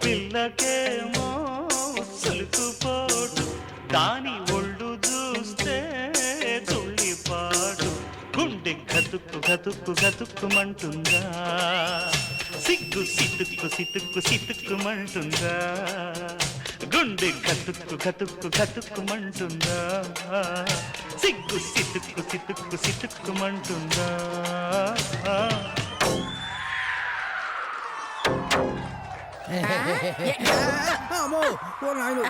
పిల్లకేమో సులుకుపోటు దాని ఒళ్ళు చూస్తే తుళ్ళిపాటు గుండె గతుక్కు గతుక్కు గతుక్కుమంటుందా సిగ్గు సితుక్కు సితుక్కు సితుక్కుమంటుందా గుండె గతుక్కు గతుక్కు గతుక్కుమంటుందా సిగ్గు సితుక్కు సితుక్కు సితుక్కుమంటుందా అమ్మో ఓ నాయను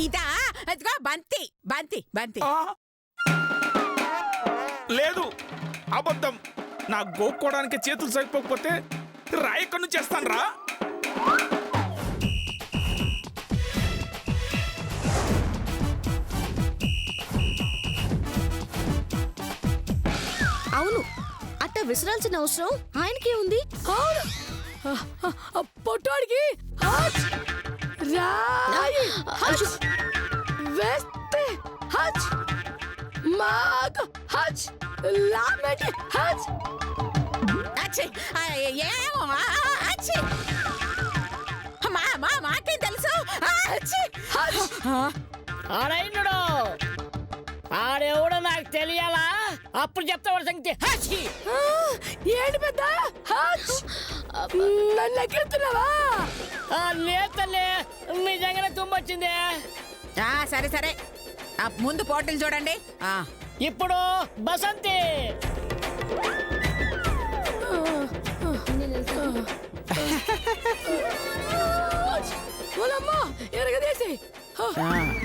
ఇదా అదిగో బంతి బంతి బంతి లేదు అబద్ధం. నా గోక్కోవడానికి చేతులు సరిపోకపోతే రాయకన్ను చేస్తాను రా. అవును అట్ట విసరాల్సిన అవసరం ఆయనకే ఉంది. పొట్టోడికి రాయి హజ్ వెస్టే హజ్ మాగ్ హజ్ లామెట్ హజ్ అచ్చి ఏమో అచ్చి మాకేం తెలుసు అచ్చి హజ్ ఆడైనడు ఆడెవడో నాకు తెలియాలా? అప్పుడు చెప్తావాడు సంగతి. హచ్చి ఏంటి పెద్ద హజ్ నన్ను ఎక్కిస్తున్నావా? లేతలే నిజంగానే తుమ్మొచ్చింది. సరే సరే ముందు పోటీలు చూడండి. ఇప్పుడు బసంతి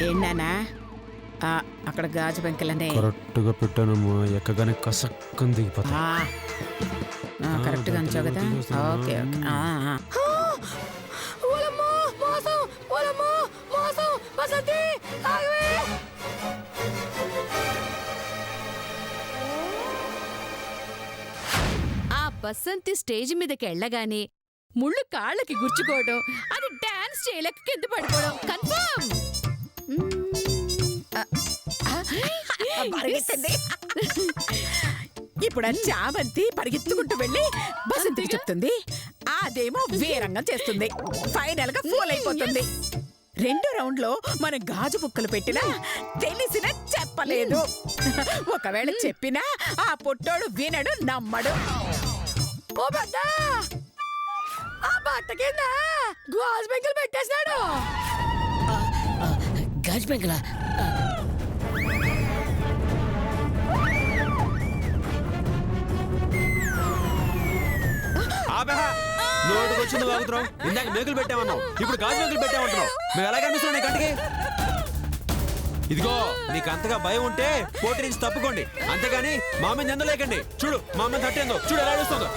ఏంటన్నా అక్కడ గాజు పెంకులనే కరెక్ట్గా పెట్టానమ్మా, ఎక్కగానే కసక్కని దిగిపోతా. కరెక్ట్గా అంచావు కదా. ఓకే ఆ బసంతి స్టేజ్ మీదకి వెళ్ళగానే ముళ్ళు కాళ్ళకి గుచ్చుకోవడం, అది డాన్స్ చేయలేక కింద పడిపోవడం కన్ఫర్మ్. ఇప్పుడు చామంతి పరిగెత్తుకుంటూ వెళ్ళి బసంతికి చెప్తుంది, అదేమో వీరంగం చేస్తుంది. ఫైనల్ గా ఫూల్ అయిపోతుంది. 2 రౌండ్లో మనం గాజు బుక్కలు పెట్టినా తెలిసినా చెప్పలేదు. ఒకవేళ చెప్పినా ఆ పొట్టోడు వినడు, నమ్మడు. ఓ పెద్ద ఆ బట్ట కింద గాజు పెంకులు పెట్టేశాడు. గాజు పెంకులా? వచ్చింది వాగుతున్నాం? ఇందాక మేకులు పెట్టామన్నావు, ఇప్పుడు గాజు మేకులు పెట్టామంటున్నావు. మేము ఎలా కనిపిస్తున్నాం నీ కంటికి? ఇదిగో నీకు అంతగా భయం ఉంటే పోటీ నుంచి తప్పుకోండి, అంతేగాని మా మీద నిందలేకండి. చూడు మా మీద తట్టేందో, చూడు ఎలా అడుస్తుందో.